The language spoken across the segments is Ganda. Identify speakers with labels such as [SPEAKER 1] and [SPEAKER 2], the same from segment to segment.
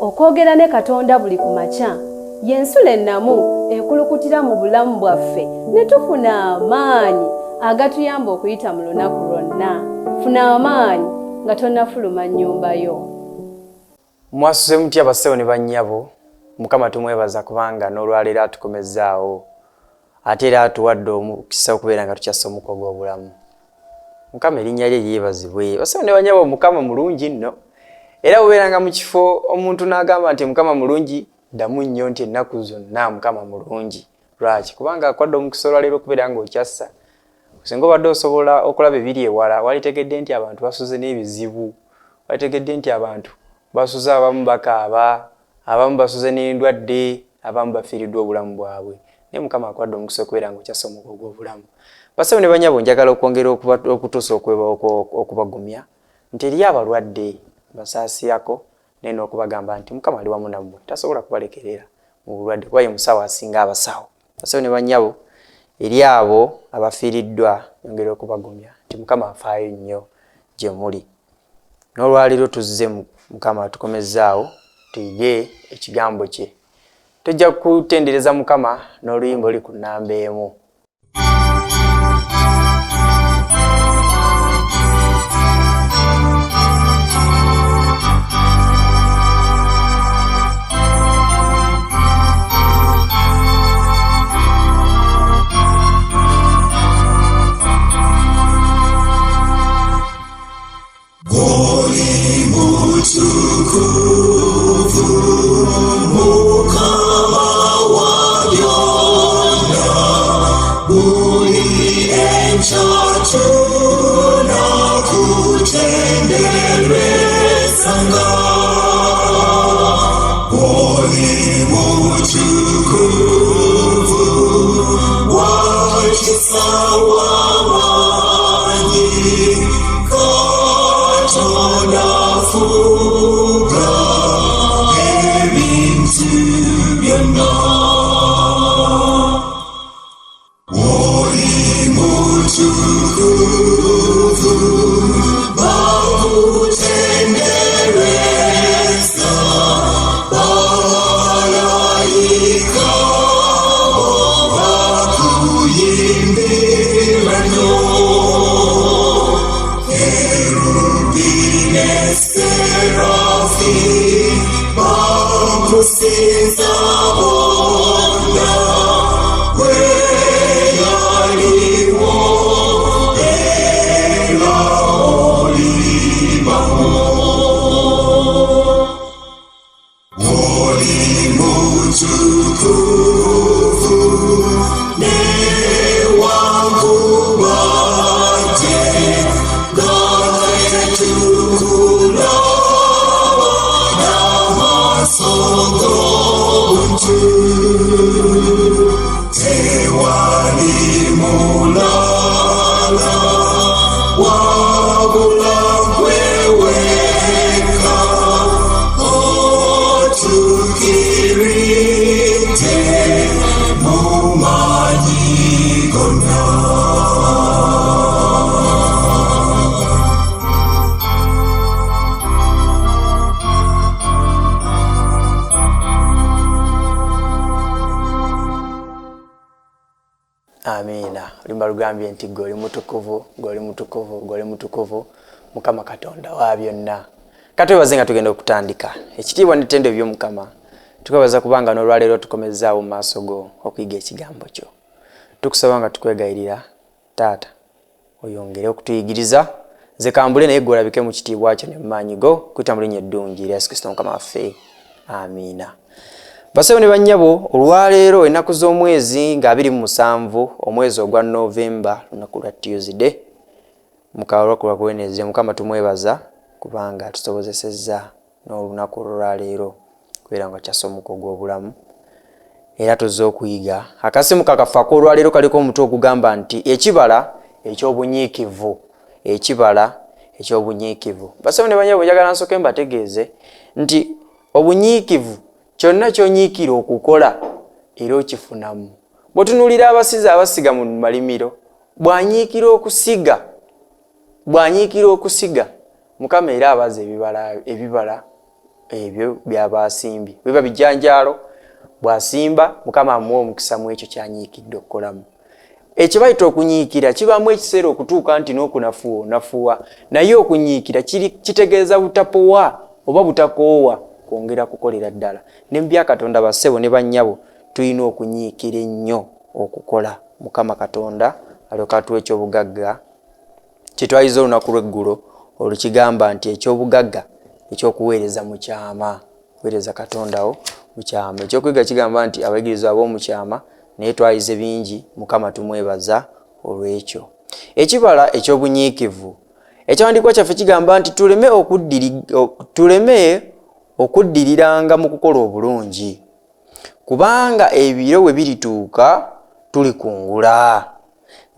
[SPEAKER 1] Okwogera ne Katonda buli ku makya y'ensula ennamu ekulukutira mu bulamu bwaffe ne tufuna amaanyi agatuyamba okuyita mu lunaku lwonna. Funa amaanyi nga tonnafuluma nnyumba yo.
[SPEAKER 2] Mwasuze mutya basewo ne bannyabo, Mukama tumwebaza kubanga n'olwaleero atukomezzaawo ate era atuwadde omukisa okubeera nga tukyassa omuko gw'obulamu. Mukama erinnya lye lyebazibwe. Basewo ne bannyabo, Mukama mulungi nno. Era ubeeranga mu kifo omuntu n'agamba nti Mukama mulungi, ddamu nnyo nti ennaku zonna Mukama mulungi. Lwaki? Kubanga akwadde omukisa olwaleero okubeera ng'okyassa. Singa obadde osobola okulaba ebiri ewala, walitegedde nti abantu basuze n'ebizibu, walitegedde nti abantu basuze, abamu bakaaba, abamu basuze n'endwadde, abamu bafiiriddwa obulamu bwabwe. Naye Mukama akwadde omukisa okubeera ng'okyassa omugo gw'obulamu. Basewo ne bannyabo, njagala okwongera okutuusa okubagumya nti eri abalwadde basaasirako naye n'okubagamba nti Mukama ali wamu nammwe, tasobola kubalekerera mu bulwadde kuba ye musawo asinga abasawo. Basewo ne bannyabo, eri abo abafiiriddwa yongera okubagumya nti Mukama afaayo nnyo gye muli. N'olwaleero tuzze Mukama tukomezzaawo tuyige ekigambo kye. Tujja kutendereza Mukama n'oluyimba oli ku nnamba emu. Amina. Limba lugambye nti goli mutukuvu, goli mutukuvu, goli mutukuvu, Mukama Katonda wa byonna. Katwebaze nga tugenda okutandika ekitiibwa n'ettendo by'Omukama. Tukwebaza kubanga n'olwaleero tukomezzaawo mu maaso go okuyiga ekigambo kyo. Tukusaba nga tukwegayirira Taata oyongere okutuyigiriza ze kambule naye gwe olabike mu kitiibwa kyo ne mu maanyi go kuyita mu linnya eddungi lya Yesu Kristo Mukama waffe. Amina. Basewo ne bannyabo, olwaleero ennaku z'omwezi nga 27 omwezi ogwa Novemba, lunaku lwa Tuesday, mukawalwa kula kuweneze Mukama tumwebaza kubanga tusobozesezza n'olunaku olwaleero kubeera nga kyassa omuko gw'obulamu. Era tuzze okuyiga akasimu kakafa olwaleero kaliko omutwe ogugamba nti ekibala eky'obunyiikivu, ekibala eky'obunyiikivu. Basewo ne bannyabo, njagala nsooke mbategeeze nti obunyiikivu kyonna kyonyiikira okukola era okifunamu. Bw'otunuulira abasizi abasiga mu malimiro, bw'anyiikira okusiga Mukama era abaza ebibala ebyo byabasimbi biba bijanjalo bwasimba mukama amuwa omukisa mu ekyo kyanyiikidde okukolamu. Ekibayita okunyiikira kibamu ekiseera okutuuka nti n'okunafuwa naye okunyiikira kitegeeza butapowa oba butakoowa kwongera kukolera ddala. Ne mu bya Katonda bassebo ne bannyabo tulina okunyiikira ennyo okukola mukama Katonda alyoka atuwa ekyobugagga kitwayiza olunaku lw'eggulo olukigamba nti ekyobugagga ekyokuweereza mu kyama kuweereza Katondawo mu kyama. Ekyokuyiga kigamba nti abayigirizwa ab'omukyama naye twayize bingi mukama tumwebaza olw'ekyo. Ekibala ekyobunyiikivu ekyawandiikibwa kyaffe kigamba nti tuleme okuddiriranga mu kukola obulungi kubanga ebiro we birituuka tulikungula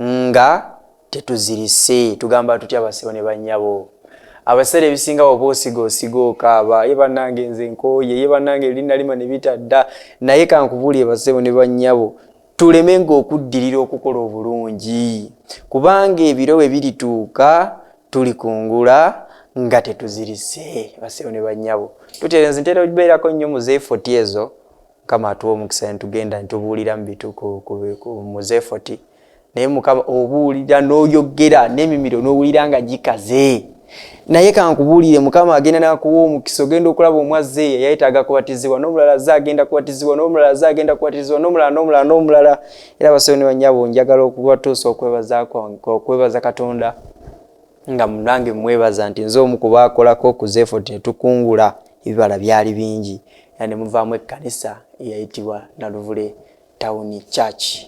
[SPEAKER 2] nga tetuzirise. Tugamba tutya basebo ne bannyabo abaseera ebisinga oba osiga okaaba ye bannange nze nkooye ye bannange linna lima ne bitadda. Naye kankubuulire basebo ne bannyabo tulemenga okuddirira okukola obulungi kubanga ebiro we birituuka tulikungula nga tetuzirise. Basebo ne bannyabo tuterenze ntera okubeerako nnyo mu zeefoti ezo mukama atuwa omukisa netugenda nitubuulira mu bituuku mu zeefoti naye mukama obuulira n'oyogera n'emimiro n'owulira nga gikaze. Naye kankubuulire mukama agenda nakuwa omukisa ogenda okulaba omwazze yayetaaga kubatizibwa n'omulala azze agenda kubatizibwa n'omulala azze agenda kubatizibwa n'omulala. Era basebo ne bannyabo njagala okubatuusa okwebaza Katonda nga munange mwebaza nti nze omu kubaakolako ku zeefoti ne tukungula ebibala byali bingi era ne muvaamu ekkanisa eyayitibwa Naluvule Town Church.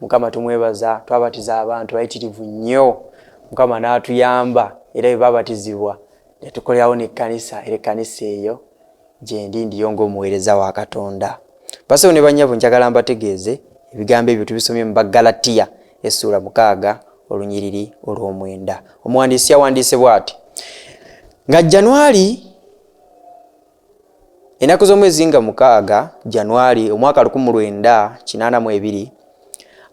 [SPEAKER 2] Mukama tumwebaza twabatiza abantu bayitirivu nnyo mukama n'atuyamba era bwe babatizibwa ne tukolerawo n'ekkanisa era ekkanisa eyo gye ndiyo ng'omuweereza wa Katonda. Basebo ne bannyabo njagala mbategeeze ebigambo ebyo tubisomye mu Bagalatiya essuula 6 olunyiriri olw'omwenda. Omuwandiisi yawandiise bw'ati nga Januari ennaku z'omwezi nga 6 Januari omwaka 1982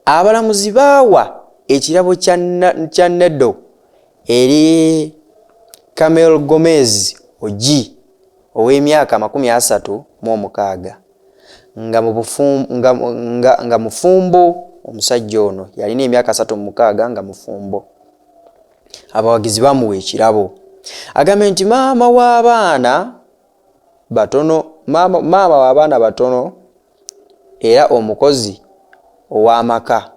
[SPEAKER 2] abalamuzi baawa ekirabo kya Nedo eri Camel Gomez Oji ow'emyaka 36 nga mufumbo. Omusajja ono yalina emyaka 36 nga mufumbo. Abawagizi bamuwa ekirabo agambe nti maama w'abaana batono era omukozi ow'amaka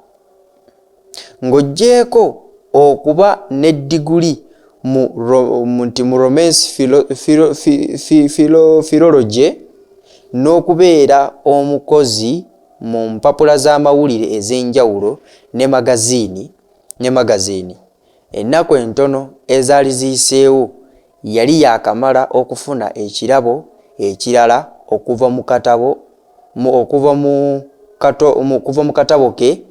[SPEAKER 2] ng'oggyeko okuba ne diguli mu romance philology n'okubeera omukozi mu mpapula z'amawulire ez'enjawulo ne magazini. Ennaku entono ezaali ziyiseewo yali yakamala okufuna ekirabo ekirala okuva mu katabo ke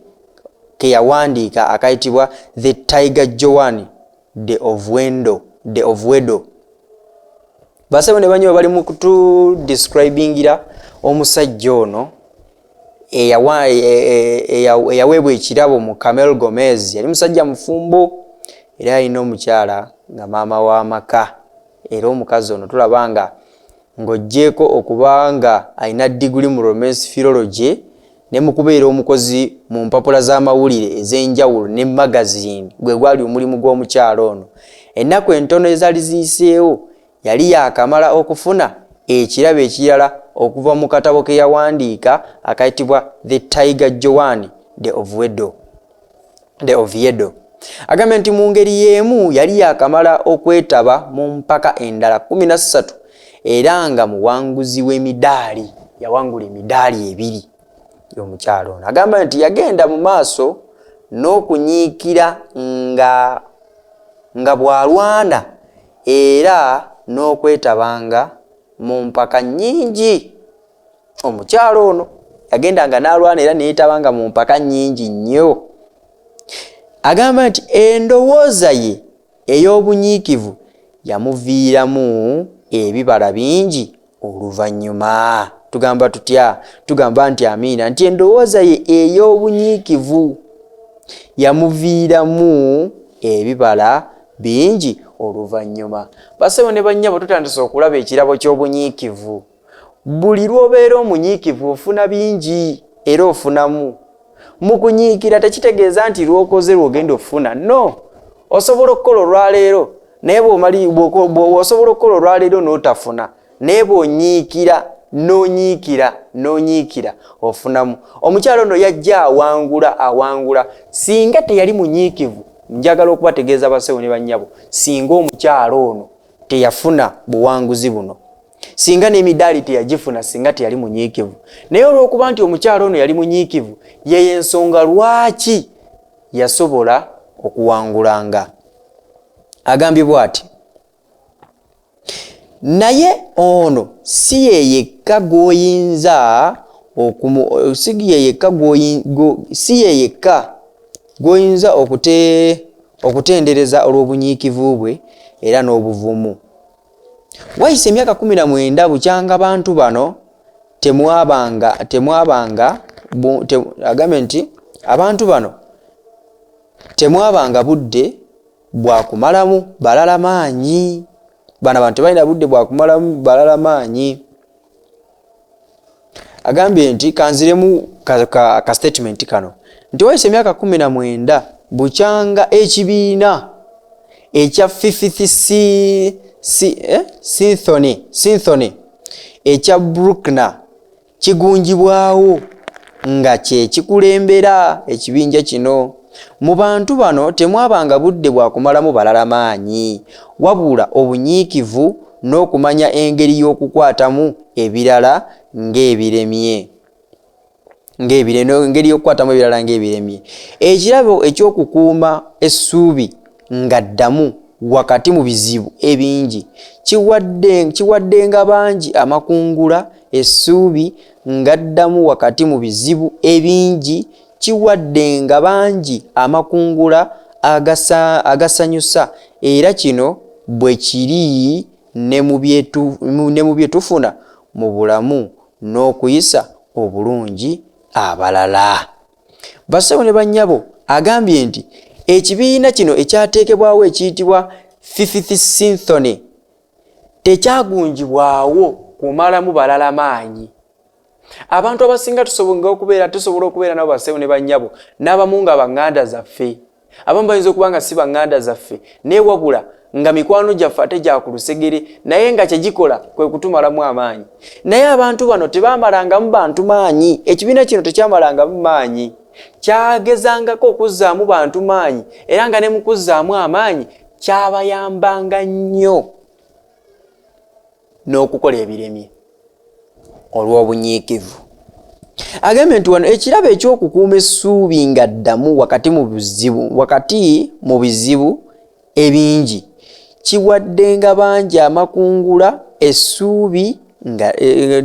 [SPEAKER 2] yawandiika akayitibwa The Tiger Joan de Oviedo. Basebo ne bannyabo bali mu kutudescribingira omusajja ono eyaweebwa ekirabo mu Camel Gomez. Yali musajja mufumbo era alina omukyala nga maama w'amaka era omukazi ono tulaba nga ng'oggyeko okubanga alina diguli mu romance philology ne mu kubeera omukozi mu mpapula z'amawulire ez'enjawulo ne magazine gwe gwali omulimu gw'omukyala ono. Ennaku entono ezaali ziyiseewo yali yakamala okufuna ekirabo ekirala okuva mu katabo ke yawandiika akayitibwa The Tiger Joan de Oviedo. Agambe nti mu ngeri y'emu yali yakamala okwetaba mu mpaka endala 13 era nga muwanguzi w'emidaali yawangula emidaali 2 y'omukyalo ono. Agamba nti yagenda mu maaso n'okunyiikira nga bw'alwana era n'okwetabanga mu mpaka nnyingi. Omukyalo ono yagendanga n'alwana era neyetabanga mu mpaka nnyingi nnyo. Agamba nti endowooza ye ey'obunyiikivu yamuviiramu ebibala bingi oluvannyuma. Tugamba tutya? Tugamba nti amiina nti endowooza ye ey'obunyiikivu yamuviiramu ebibala bingi oluvannyuma. Bassebo ne bannyabo tutandise okulaba ekirabo ky'obunyiikivu. Buli lw'obeera omunyiikivu ofuna bingi era ofunamu. Mu kunyiikira tekitegeeza nti lw'okoze lw'ogenda ofuna. No, osobola okukola olwaleero naye osobola okukola olwaleero n'otafuna. Naye bw'onyiikira n'onyiikira ofunamu. Omukyalo ono yajja awangula. Singa teyali munyiikivu, njagala okubategeeza bassebo ne bannyabo, singa omukyalo ono teyafuna buwanguzi buno, singa n'emidaali teyagifuna singa teyali munyiikivu. Naye olw'okuba nti omukyalo ono yali munyiikivu, ye ensonga lwaki yasobola okuwangulanga. Agambye bw'ati, naye ono si ye yekka gw'oyinza okutendereza olw'obunyiikivu bwe era n'obuvumu. Wayise emyaka 19 bukyanga bantu bano agambe nti abantu bano temwabanga budde bwakumalamu balala maanyi. Bano abantu balina budde bwakumalamu balala maanyi. Agambye nti kanziremu ka statement kano nti wayise emyaka 19 bukyanga ekibiina ekya Fifth Symphony ekya Bruckner kigunjibwawo nga kye kikulembera ekibinja kino. Mu bantu bano temwabanga budde bwakumalamu balala maanyi, wabula obunyiikivu n'okumanya engeri y'okukwatamu ebirala ng'ebiremye. Ekirabo eky'okukuuma essuubi nga ddamu wakati mu bizibu ebingi kiwaddenga bangi amakungula. Essuubi nga ddamu wakati mu bizibu ebingi kiwaddenga bangi amakungula agasanyusa. Era kino bwe kiri ne mu bye tufuna mu bulamu n'okuyisa obulungi abalala. Bassebo ne bannyabo, agambye nti ekibiina kino ekyateekebwawo ekiyitibwa Fifth Symphony tekyagunjibwawo kumalamu balala maanyi. Abantu abasinga tusobola okubeera nabo bassebo ne bannyabo n'abamu nga baŋŋanda zaffe, abamu bayinza okuba nga si baŋŋanda zaffe naye wabula nga mikwano gyaffe ate gya ku lusegere, naye nga kye gikola kwe kutumalamu amaanyi. Naye abantu bano tebaamalangamu bantu maanyi. Ekibiina kino tekyamalangamu maanyi, kyagezangako okuzzaamu bantu maanyi, era nga ne mu kuzzaamu amaanyi kyabayambanga nnyo n'okukola ebiremye olw'obunyiikivu. Agambye nti wano ekirabo eky'okukuuma essuubi nga ddamu wakati mu bizibu ebingi kiwaddenga bangi amakungula. Essuubi nga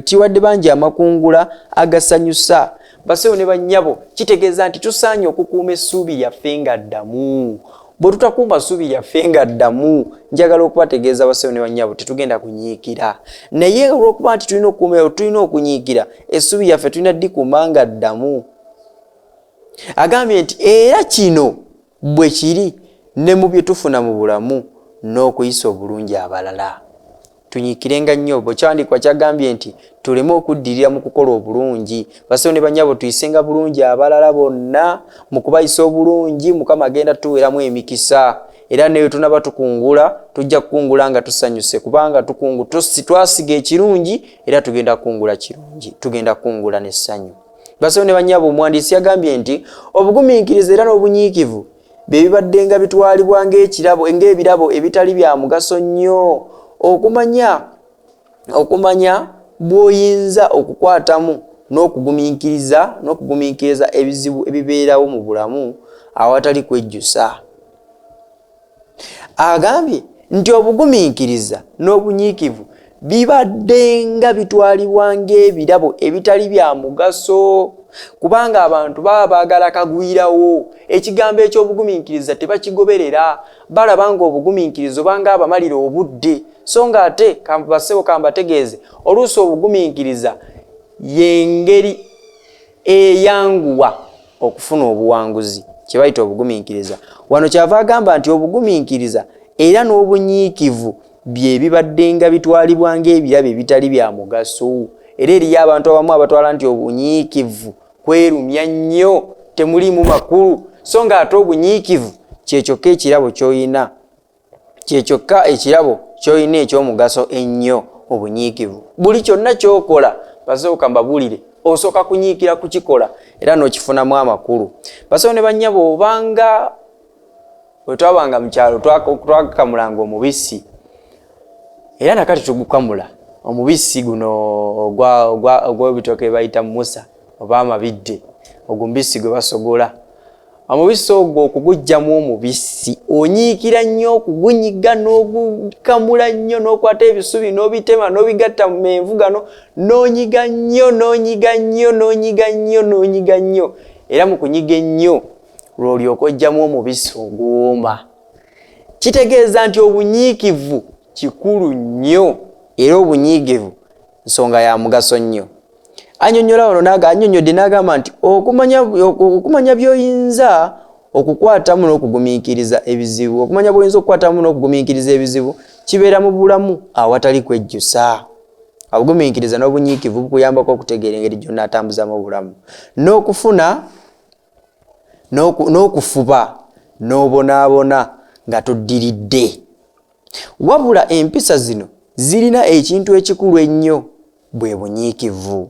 [SPEAKER 2] kiwadde bangi amakungula agasanyusa. Bassebo ne bannyabo, kitegeeza nti tusaanye okukuuma essuubi lyaffe nga ddamu. Bwe tutakuuma ssuubi lyaffe nga ddamu, njagala okubategeeza bassebo ne bannyabo, tetugenda kunyiikira. Naye olw'okuba nti tulina okunyiikira, essuubi lyaffe tulina ddikuuma nga ddamu. Agambye nti era kino bwe kiri ne mu bye tufuna mu bulamu n'okuyisa obulungi abalala. Tunyiikirenga nnyo. Bw'ekyawandiikibwa kyagambye nti tuleme okuddirira mu kukola obulungi. Bassebo ne bannyabo, tuyisenga bulungi abalala bonna mu kubayisa obulungi. Mukama agenda tuweeramu emikisa, era neyo tunaba tukungula tujja kukungula nga tusanyuse, kubanga twasiga ekirungi era tugenda kukungula kirungi, tugenda kukungula n'essanyu. Bassebo ne bannyabo, omuwandiisi yagambye nti obugumiikiriza era n'obunyiikivu bye bibaddenga bitwalibwa ng'ebirabo ebitali bya mugaso nnyo. Okumanya bw'oyinza okukwatamu n'okugumiikiriza ebizibu ebibeerawo mu bulamu awatali kwejjusa. Agambye nti obugumiikiriza n'obunyiikivu bibaddenga bitwalibwa ng'ebirabo ebitali bya mugaso, kubanga abantu baba baagala kagwirawo. Ekigambo eky'obugumiikiriza tebakigoberera, balaba nga obugumiikiriza obanga abamalira obudde. So nga ate bassebo kambategeeze, oluusi obugumiikiriza y'engeri eyanguwa okufuna obuwanguzi, kye bayita obugumiikiriza. Wano kyava agamba nti obugumiikiriza era n'obunyiikivu bye bibadde nga bitwalibwa ng'ebirabo ebitali bya mugaso. Era eriyo abantu abamu abatwala nti obunyiikivu kwerumya nnyo, temuliimu makulu, so ng'ate obunyiikivu kyekyokka ekirabo ky'oyina, kyekyokka ekirabo ky'oyina eky'omugaso ennyo obunyiikivu. Buli kyonna ky'okola basooka mbabuulire osooka kunyiikira kukikola era n'okifunamu amakulu. Basawo ne bannyabo, obanga bwe twabanga mu kyalo twakamulanga omubisi, era nakati tugukamula omubisi guno ogw'ebitooke bayita musa oba amabidde, ogwo mubisi gwe basogola. Omubisi ogwo okugujjamu omubisi onyiikira nnyo okugunyiga n'ogukamula nnyo n'okwata ebisubi n'obitema n'obigatta mu menvu gano n'onyiga nnyo n'onyiga nnyo n'onyiga nnyo n'onyiga nnyo, era mu kunyiga ennyo lw'olyoka ojjamu omubisi oguwooma. Kitegeeza nti obunyiikivu kikulu nnyo era obunyiigivu nsonga ya mugaso nnyo. Annyonnyola wano annyonnyodde n'agamba nti okumanya by'oyinza okukwatamu n'okugumiikiriza ebizibu, okumanya bw'oyinza okukwatamu n'okugumiikiriza ebizibu kibeera mu bulamu awatali kwejjusa. Obugumiikiriza n'obunyiikivu bukuyambako okutegeera engeri gyonna atambuzamu obulamu, n'okufuna n'okufuba n'obonaabona nga toddiridde. Wabula empisa zino zirina ekintu ekikulu ennyo, bwe bunyiikivu.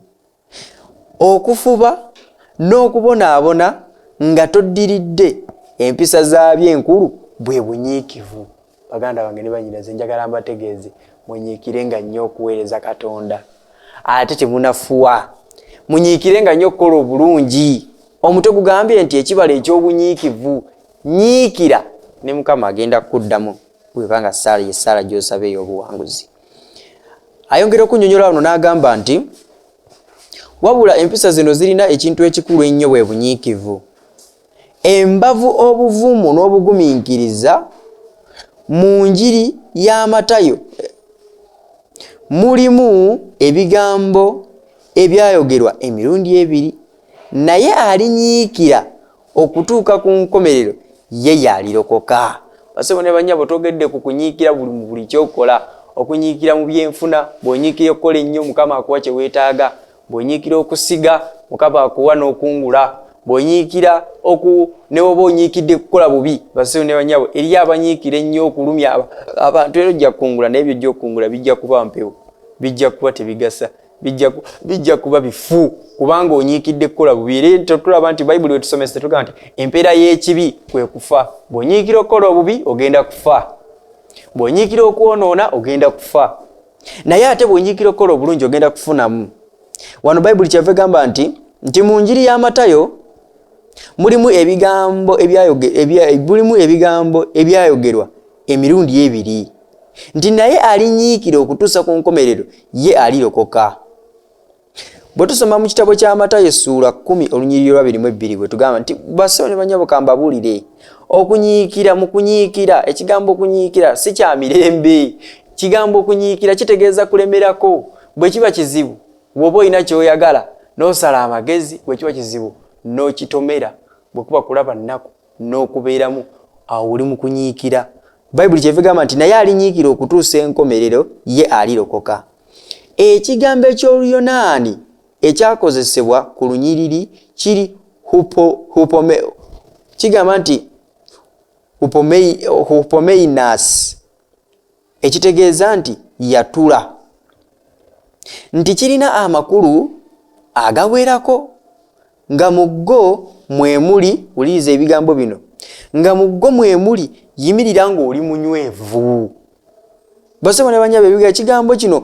[SPEAKER 2] Okufuba n'okubonaabona nga toddiridde, empisa zaabyo enkulu bwe bunyiikivu. Baganda bange ne bannyinaze, njagala mbategeeze munyiikirenga nnyo okuweereza Katonda, ate temunafuwa. Munyiikirenga nnyo okukola obulungi. Omutwe gugambye nti ekibala eky'obunyiikivu, nyiikira ne Mukama agenda kukuddamu bw'ebanga Saala ye Saala gy'osaba ey'obuwanguzi. Ayongera okunnyonnyola wano n'agamba nti wabula empisa zino zirina ekintu ekikulu ennyo, bwe bunyiikivu. Embavu, obuvumu n'obugumiikiriza mu njiri ya Matayo mulimu ebigambo ebyayogerwa emirundi ebiri, naye alinyiikira okutuuka ku nkomerero ye yalirokoka. Basawo ne bannyabo, twogedde ku kunyiikira buli kyokola, okunyiikira mu byenfuna. Bw'onyiikira okukola ennyo, Mukama akuwa kye weetaaga. Bw'onyiikira okusiga, Mukama akuwa n'okungula. Bw'onyiikira ne woba onyiikidde kukola bubi, basawo ne bannyabo, eriyo abanyiikira ennyo okulumya abantu, era ojja kukungula, naye by'ojja okukungula bijja kuba mpewo, bijja kuba tebigasa, bijja kuba bifu, kubanga onyiikidde kukola bubi. Era tulaba nti Bayibuli we tusomesa tugamba nti empeera y'ekibi kwe kufa. Bw'onyiikira okukola obubi ogenda kufa, bw'onyiikira okwonoona ogenda kufa, naye ate bw'onyiikira okukola obulungi ogenda kufunamu. Wano Bayibuli kyava egamba nti mu njiri ya Matayo mulimu ebigambo ebyayogerwa emirundi ebiri, nti naye alinyiikira okutuusa ku nkomerero ye alirokoka. Bwe tusoma mu kitabo kya Matayo ssuula 10 olunyiriri lwa 22 bwe tugamba nti basawo ne bannyabo kambabuulire, okunyiikira, mu kunyiikira, ekigambo okunyiikira si kya mirembe. Kigambo okunyiikira kitegeeza kulemerako. Bwe kiba kizibu, bw'oba olina ky'oyagala n'osala amagezi, bwe kiba kizibu n'okitomera, bwe kuba kulaba nnaku n'okubeeramu, awo oli mu kunyiikira. Bayibuli kyeva egamba nti naye alinyiikira okutuusa enkomerero ye alirokoka. Ekigambo eky'Oluyonaani ekyakozesebwa ku lunyiriri kiri kigamba nti hupomeinas, ekitegeeza nti yatula, nti kirina amakulu agawerako, nga mu go mwemuli, wuliriza ebigambo bino, nga mu go mwemuli yimirira ng'oli munywevu. Basawo ne bannyabo, ekigambo kino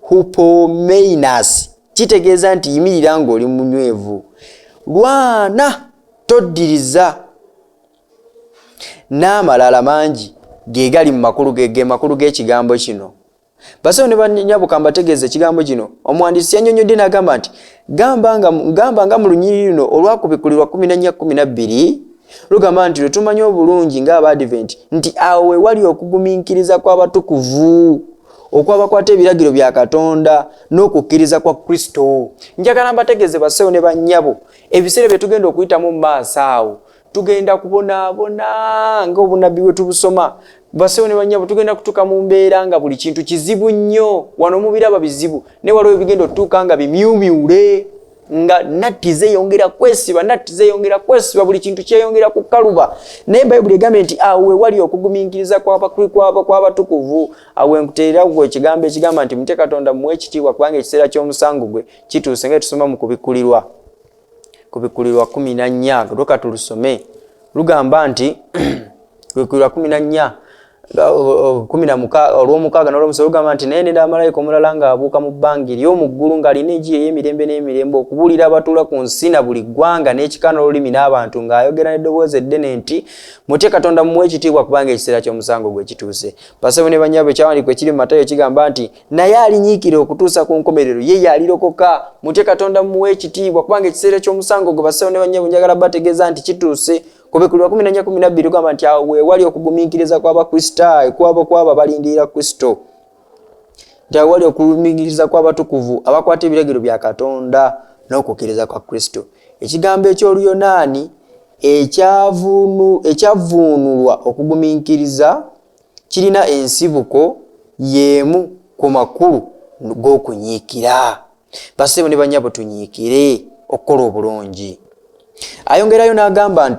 [SPEAKER 2] hupomeinas kitegeeza nti yimirira ng'oli munywevu. Lwana, toddiriza. N'amalala mangi ge gali mu makulu makulu g'ekigambo kino. Basawo ne bannyabo, kambategeeza ekigambo kino. Omuwandiisi yannyonnyodde n'agamba nti gamba nga mu lunyiriri luno olwakubikulirwa 14:12 lugamba nti lwe tumanyi obulungi ng'Abadiventi nti awo we wali okugumiikiriza kw'abatukuvu okwabakwata ebiragiro bya Katonda n'okukkiriza kwa Kristo. Njagala mbategeeze basawo ne bannyabo, ebiseera bye tugenda okuyitamu mu maaso awo tugenda kubonaabona ng'obunnabbi bwe tubusoma. Basewo ne bannyabo tugenda kutuuka mu mbeera nga buli kintu kizibu nnyo, wano mubiraba bizibu ne waliwo ebigenda otuuka nga bimyumyule, nga natti zeeyongera kwesiba, buli kintu kyeyongera kukaluba. Naye Bayibuli egambye nti awo wali okugumiikiriza kw'abatukuvu, awo nkuteera gwe ekigambo ekigamba nti mute Katonda muwe ekitiibwa kubanga ekiseera ky'omusango gwe kituuse, nga tusoma mu Kubikkulirwa 14 lwoka tulusome lugamba nti Kubikkulirwa 14 olw'omukaaga n'olw'omusanvu lugamba nti naye ndaba malayika omulala ng'abuuka mu bbanga ery'omu ggulu ng'alina ejji ey'emirembe n'emirembe okubuulira abatuula ku nsi na buli ggwanga n'ekika n'olulimi n'abantu ng'ayogera n'eddoboozi eddene nti mutye Katonda mumuwe ekitiibwa kubanga ekiseera ky'omusango gwe kituuse. Bassebo ne bannyabo ekyawandiikibwa ekiri mu Matayo kigamba nti naye alinyiikire okutuusa ku nkomerero ye yalirokoka. Mutye Katonda mumuwe ekitiibwa kubanga ekiseera ky'omusango gwe bassebo ne bannyabo njagala bategeeza nti kituuse. Kubikkulirwa 14:12 lugamba nti awo wali okugumiikiriza kw'Abakristaayo kw'abo balindirira Kristo. Nti awo wali okugumiikiriza kw'abatukuvu abakwata ebiragiro bya Katonda n'okukkiriza kwa Kristo. Ekigambo eky'Oluyonaani ekyavvuunulwa okugumiikiriza kirina ensibuko y'emu ku makulu g'okunyiikira. Bassebo ne bannyabo tunyiikire okukola obulungi. Ayongerayo n'agamba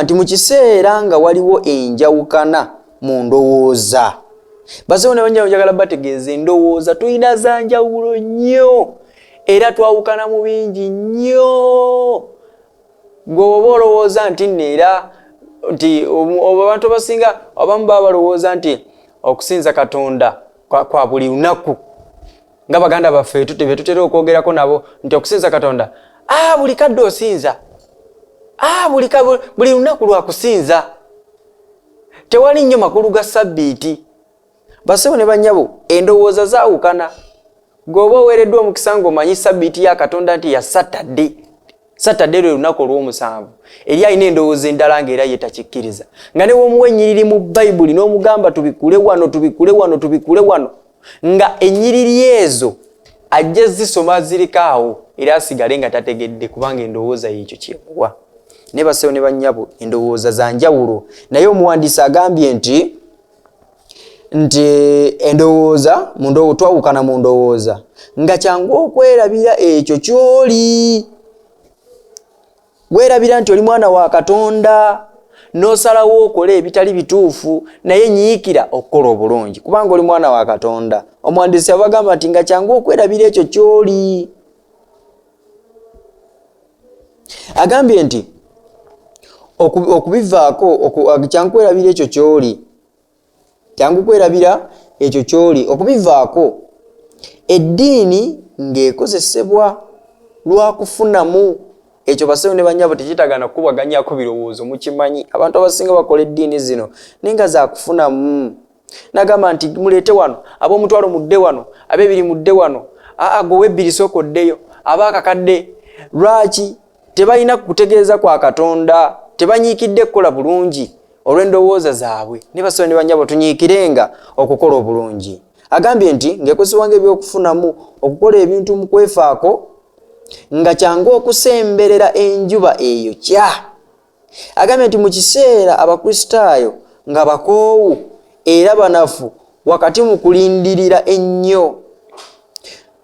[SPEAKER 2] nti mu kiseera nga waliwo enjawukana mu ndowooza. Bassebo ne bannyabo njagala bategeeza endowooza tulina za njawulo nnyo era twawukana mu bingi nnyo. Ng'oba olowooza nti neera nti abantu abasinga abamu baba balowooza nti okusinza Katonda kwa buli lunaku, nga baganda baffe tutera okwogerako nabo nti okusinza Katonda buli kadde osinza, buli lunaku lwa kusinza, tewali nnyo makulu ga Ssabbiiti. Bassebo ne bannyabo endowooza zaawukana. G'oba oweereddwa omukisa ng'omanyi Ssabbiiti ya Katonda nti ya Saturday lwe lunaku olw'omusanvu, eri alina endowooza endala ng'era ye takikkiriza, nga ne womuwa ennyiriri mu Bayibuli n'omugamba tubikule wano, nga ennyiriri ezo ajja zisoma ziriko awo era asigale nga tategedde kubanga endowooza y'ekyo kyemuwa. Ne bassebo ne bannyabo endowooza za njawulo, naye omuwandiisi agambye nti endowooza twawukana mu ndowooza nga kyangu okwerabira ekyo ky'oli. Weerabira nti oli mwana wa Katonda n'osalawo okola ebitali bituufu, naye nyiikira okukola obulungi kubanga oli mwana wa Katonda. Omuwandiisi abagamba nti nga kyangu okwerabira ekyo ky'oli. Agambye nti okubivaako kyangu kwerabira ekyo ky'oli, okubivaako eddiini ng'ekozesebwa lwakufunamu. Ekyo bassebo ne bannyabo tekitagana kukubaganyako birowoozo, mukimanyi abantu abasinga bakola eddiini zino nenga za kufunamu. Nagamba nti muleete wano ab'omutwalo mudde wano, ab'ebiri mudde wano, gowe ebbiri sooka oddeyo, ab'akakadde. Lwaki tebalina kutegeeza kwa Katonda, tebanyiikidde kukola bulungi olw'endowooza zaabwe. Ne bassebo ne bannyabo tunyiikirenga okukola obulungi. Agambye nti ng'ekozesebwa ng'ebyokufunamu okukola ebintu mu kwefaako nga kyangu okusemberera enjuba eyokya. Agambye nti mu kiseera Abakristaayo nga bakoowu era banafu wakati mu kulindirira ennyo,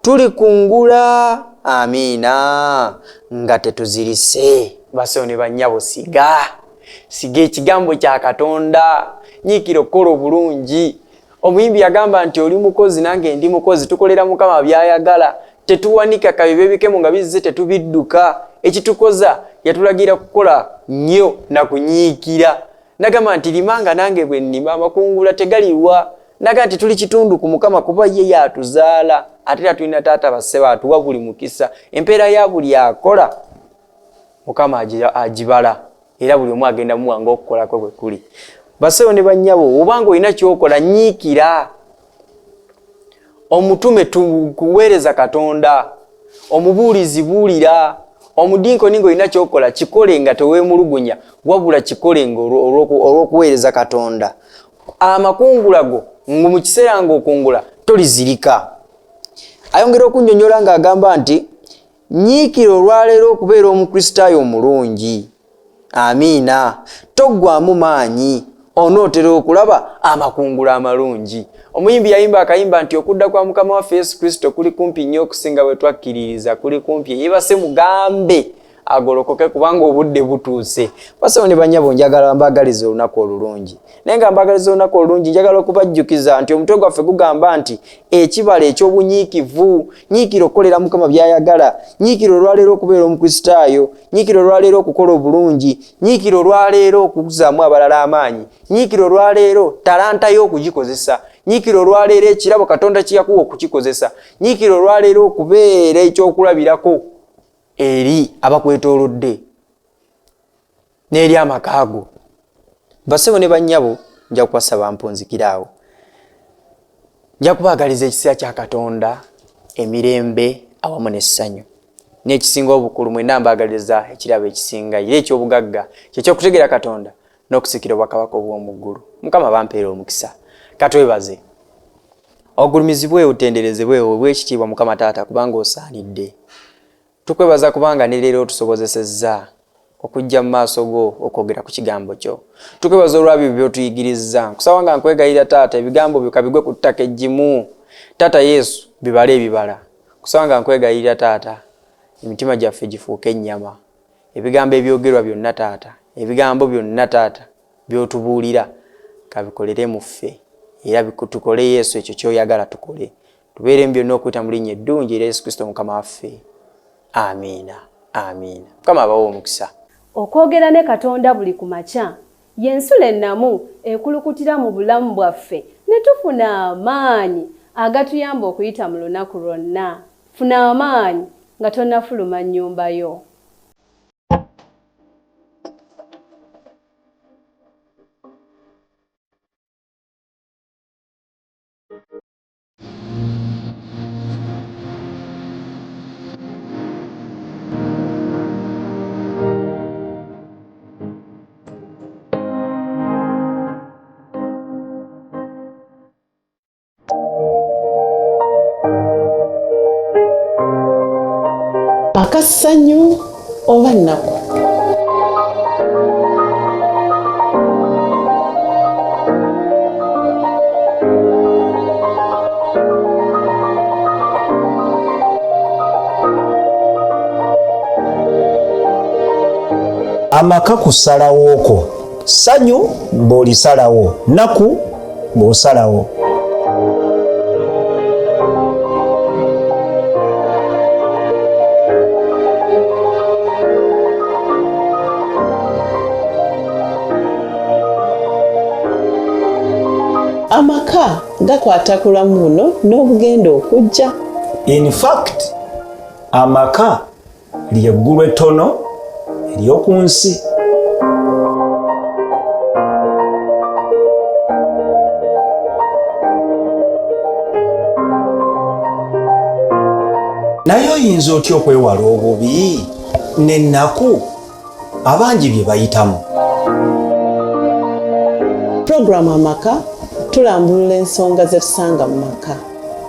[SPEAKER 2] tuli kungula amiina nga tetuzirise. Bassebo ne bannyabo siga ekigambo kya Katonda, nyiikira okukola obulungi. Omuyimbi yagamba nti oli mukozi nange ndi mukozi, tukolera Mukama by'ayagala, tetuwanika kabibe bikemu nga bizze tetubidduka. Ekitukoza yatulagira kukola nnyo na kunyiikira. Nagamba nti limanga nange bwe nnima amakungula tegaliwa. Naga nti tuli kitundu ku Mukama kuba ye yatuzaala, ate era tulina taata bassebo atuwa buli mukisa. Empeera ya buli akola Mukama agibala era buli omu agenda muwanga okukola kwe kuli. Bassebo ne bannyabo obanga olina kyokola nyiikira. Omutume tukuweereza Katonda, omubuulizi buulira, omudinkoni ng'olina kyokola kikole nga teweemulugunya, wabula kikole olw'okuweereza Katonda. Amakungula go mu kiseera ng'okungula tolizirika. Ayongera okunnyonnyola ng'agamba nti nyiikira olwaleero okubeera omukristaayo omulungi. Amiina. Toggwamu maanyi, onootera okulaba amakungula amalungi. Omuyimbi yayimba akayimba nti okudda kwa Mukama waffe Yesu Kristo kuli kumpi nnyo okusinga bwe twakkiririza, kuli kumpi. Yeebase mugambe agolokoke kubanga obudde butuuse. Basawo ne bannyabo, njagala mbagaliza olunaku olulungi. Naye nga mbagaliza olunaku olulungi, njagala okubajjukiza nti omutwe gwaffe gugamba nti ekibala eky'obunyiikivu, nyiikira okukolera Mukama by'ayagala, nyiikira olwaleero okubeera omukristaayo, nyiikira olwaleero okukola obulungi, nyiikira olwaleero okuzaamu abalala amaanyi, nyiikira olwaleero talanta y'okugikozesa, nyiikira olwaleero ekirabo Katonda kye yakuwa okukikozesa, nyiikira olwaleero okubeera ekyokulabirako eri abakwetoolodde n'eri amaka go. Bassebo ne bannyabo, nja kubasaba mpunzikiraawo. Nja kubaagaliza ekiseera kya Katonda, emirembe awamu n'essanyu. N'ekisinga obukulu mwenna mbaagaliza ekirabo ekisinga era eky'obugagga, ky'ekyokutegeera Katonda n'okusikira obwakabaka obw'omu ggulu. Mukama bampeera omukisa. Katwebaze. Ogulumizibwe, otenderezebwe, obw'ekitiibwa Mukama Taata kubanga osaanidde. Tukwebaza kubanga ne leero otusobozesezza okujja mu maaso go okwogera ku kigambo kyo. Tukwebaza olwabyo by'otuyigiriza. Nkusaba nga nkwegayirira Taata, ebigambo byo kabigwe ku ttaka eggimu. Taata Yesu, bibale ebibala. Nkusaba nga nkwegayirira Taata, emitima gyaffe gifuuke ennyama. Ebigambo ebyogerwa byonna Taata, ebigambo byonna Taata by'otubuulira kabikolere mu ffe era tukole Yesu ekyo ky'oyagala tukole. Tubeere byonna okuyita mu linnya eddungi era Yesu Kristo Mukama waffe. Amiina. Amiina. Mukama abawe omukisa.
[SPEAKER 1] Okwogera ne Katonda buli ku makya y'ensula ennamu ekulukutira mu bulamu bwaffe ne tufuna amaanyi agatuyamba okuyita mu lunaku lwonna. Funa amaanyi nga tonnafuluma nnyumba yo.
[SPEAKER 3] Akassanyu oba nnaku.
[SPEAKER 4] Amaka kusalawooko, ssanyu bw'olisalawo, nnaku bw'osalawo.
[SPEAKER 3] Amaka gakwata ku lwamu buno n'obugenda okujja.
[SPEAKER 4] In fact, amaka ly'eggulu ettono ery'oku nsi. Naye oyinza otya okwewala obubi n'ennaku abangi bye bayitamu?
[SPEAKER 3] Puroguramu Amaka tulambulula ensonga ze tusanga mu maka.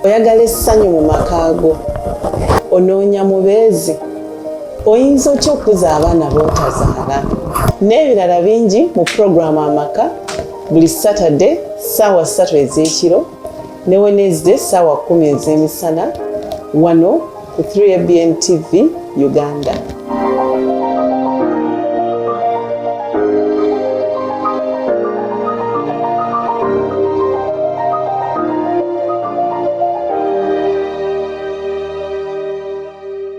[SPEAKER 3] Oyagala essanyu mu maka go, onoonya mubeezi, oyinza otya okuza abaana b'otazaala, n'ebirala bingi mu puroguramu Amaka buli Saturday ssaawa 3 ez'ekiro ne Wednesday ssaawa 10 ez'emisana wano ku 3ABN TV Uganda.